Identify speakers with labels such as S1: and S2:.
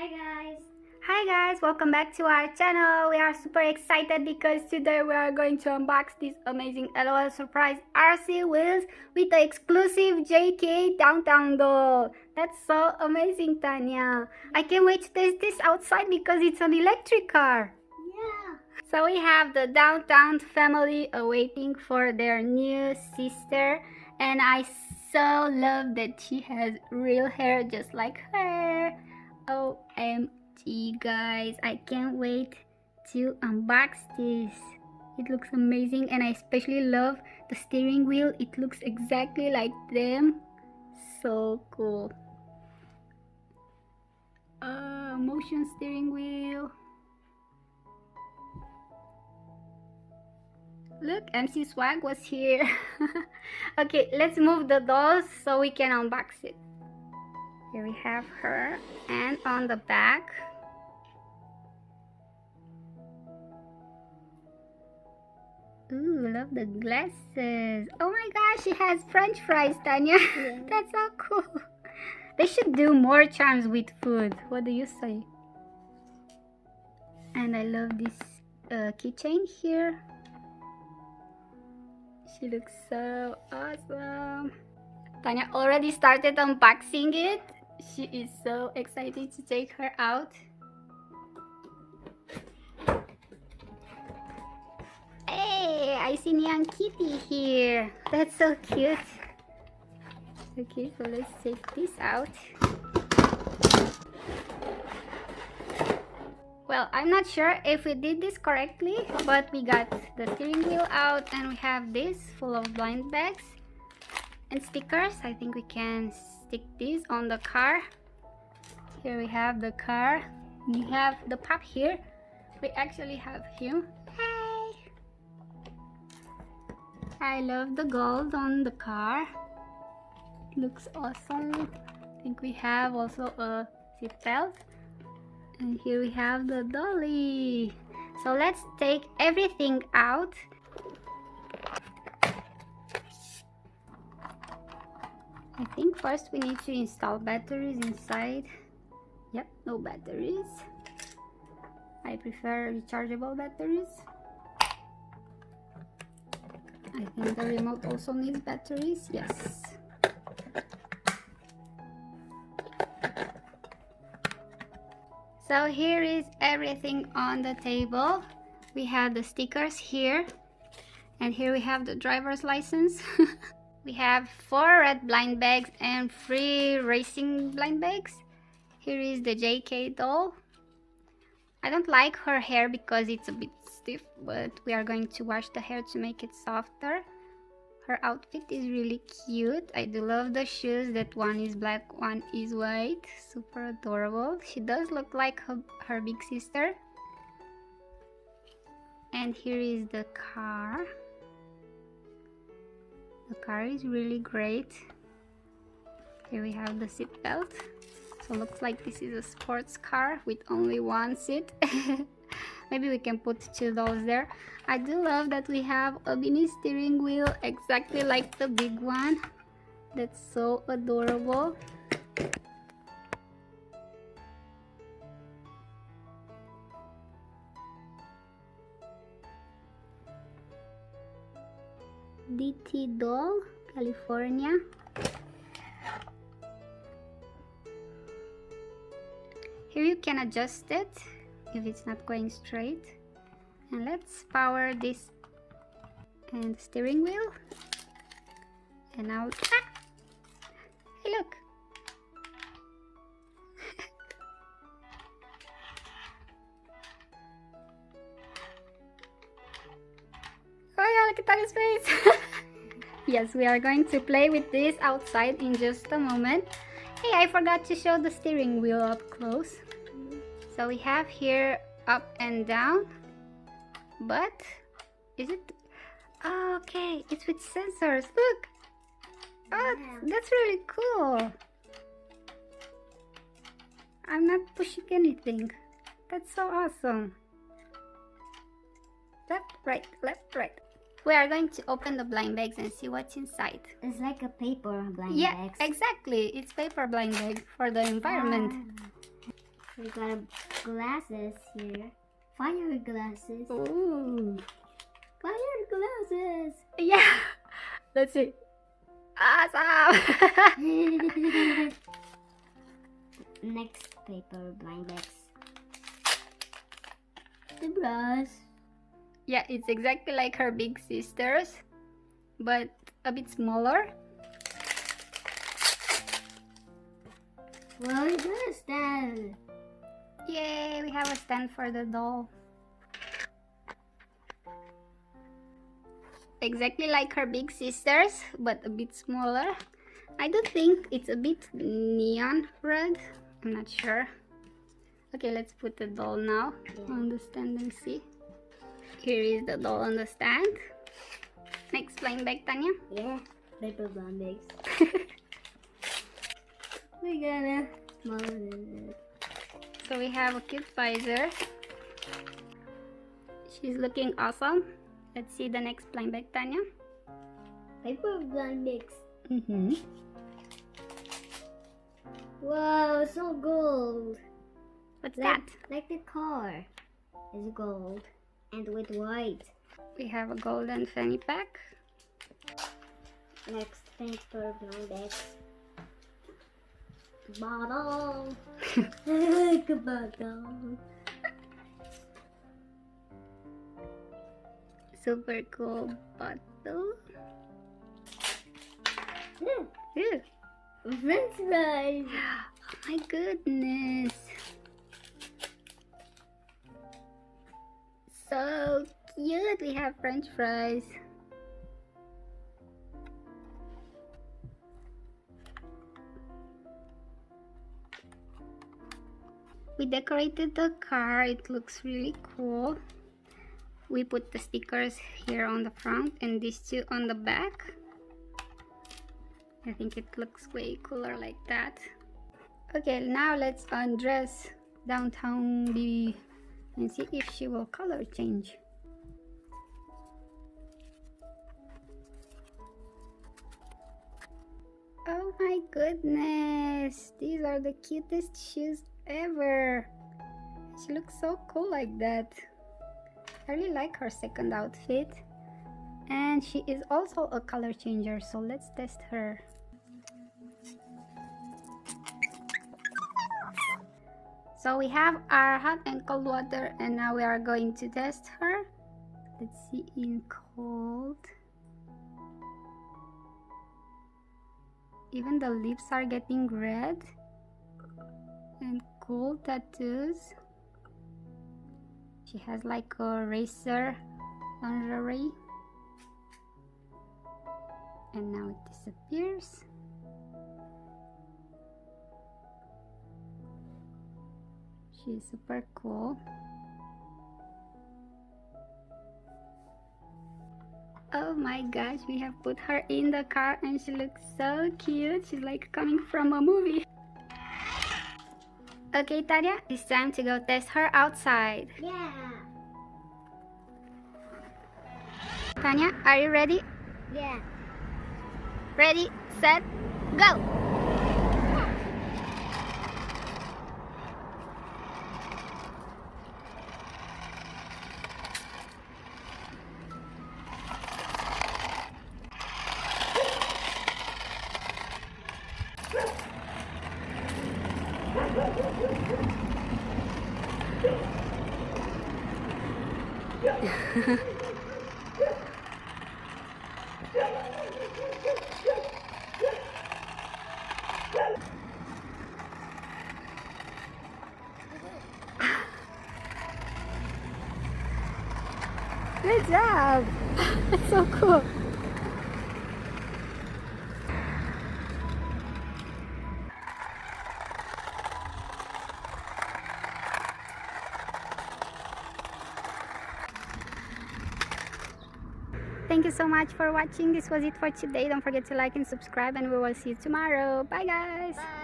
S1: Hi guys, welcome back to our channel. We are super excited because today we are going to unbox this amazing LOL surprise RC wheels with the exclusive JK downtown doll. That's so amazing, Tanya. I can't wait to test this outside because it's an electric car.
S2: Yeah.
S1: So we have the downtown family awaiting for their new sister, and I so love that she has real hair just like her. OMG guys, I can't wait to unbox this. It looks amazing, and I especially love the steering wheel. It looks exactly like them. So cool. Motion steering wheel. Look, MC Swag was here. Okay, let's move the dolls so we can unbox it. Here we have her, and on the back, ooh, love the glasses. Oh my gosh, she has French fries, Tanya.
S2: Yeah.
S1: That's so cool. They should do more charms with food. What do you say? And I love this keychain here. She looks so awesome. Tanya already started unboxing it. She is so excited to take her out. Hey, I see Nyan Kitty here. That's so cute. Okay, so let's take this out. Well, I'm not sure if we did this correctly, but we got the steering wheel out, and we have this full of blind bags and stickers. I think we can stick these on the car. Here we have the car. We have the pup here. We actually have him. Hey! I love the gold on the car. It looks awesome. I think we have also a seat belt. And here we have the dolly. So let's take everything out. I think first we need to install batteries inside. Yep, no batteries. I prefer rechargeable batteries. I think the remote also needs batteries. Yes. So here is everything on the table. We have the stickers here, and here we have the driver's license. We have 4 red blind bags and 3 racing blind bags. Here is the JK doll. I don't like her hair because it's a bit stiff, but we are going to wash the hair to make it softer. Her outfit is really cute. I do love the shoes. That one is black, one is white. Super adorable. She does look like her big sister. And here is the car. The car is really great. Here we have the seat belt. So looks like this is a sports car with only one seat. Maybe we can put 2 dolls there. I do love that we have a mini steering wheel exactly like the big one. That's so adorable. DT doll, California. Here you can adjust it if it's not going straight. And let's power this and the steering wheel. And now, hey look. Oh yeah, look at Tanya's face. Yes, we are going to play with this outside in just a moment. Hey, I forgot to show the steering wheel up close. So we have here up and down, but is it? Oh, okay, it's with sensors. Look. Oh, that's really cool. I'm not pushing anything. That's so awesome. Left, right. We are going to open the blind bags and see what's inside.
S2: It's like a paper blind
S1: Yeah,
S2: bags.
S1: exactly. It's paper blind bag for the environment.
S2: We got glasses here. Fire glasses.
S1: Ooh.
S2: Fire glasses.
S1: Yeah. Let's see. Awesome.
S2: Next paper blind bags. The brush.
S1: Yeah, it's exactly like her big sisters, but a bit smaller.
S2: Well, you got a stand.
S1: Yay, we have a stand for the doll. Exactly like her big sisters, but a bit smaller. I do think it's a bit neon red. I'm not sure. Okay, let's put the doll now on the stand and see. Here is the doll on the stand. Next flying bag, Tanya.
S2: Yeah, paper blind bags. We got a smaller than that.
S1: So we have a cute visor. She's looking awesome. Let's see the next blind bag, Tanya.
S2: Paper blind bags.
S1: Mm-hmm.
S2: Wow, so gold.
S1: What's that?
S2: Like the car is gold and with white.
S1: We have a golden fanny pack.
S2: Next paper blind bags. Bottle. Like a bottle.
S1: Super cool bottle. Ew.
S2: French fries.
S1: Oh my goodness. So cute. We have French fries. We decorated the car. It looks really cool. We put the stickers here on the front and these two on the back. I think it looks way cooler like that. Okay, now let's undress downtown Bibi and see if she will color change. Oh my goodness, these are the cutest shoes ever. She looks so cool like that. I really like her second outfit, and she is also a color changer, so let's test her. So we have our hot and cold water, and now we are going to test her. Let's see in cold. Even the lips are getting red. And cool tattoos. She has like a racer lingerie. And now it disappears. She's super cool. Oh my gosh, we have put her in the car and she looks so cute. She's like coming from a movie. Okay, Tanja, it's time to go test her outside.
S2: Yeah.
S1: Tanja, are you ready?
S2: Yeah.
S1: Ready, set, go! Good job! That's so cool. Thank you so much for watching. This was it for today. Don't forget to like and subscribe, and we will see you tomorrow. Bye guys!
S2: Bye.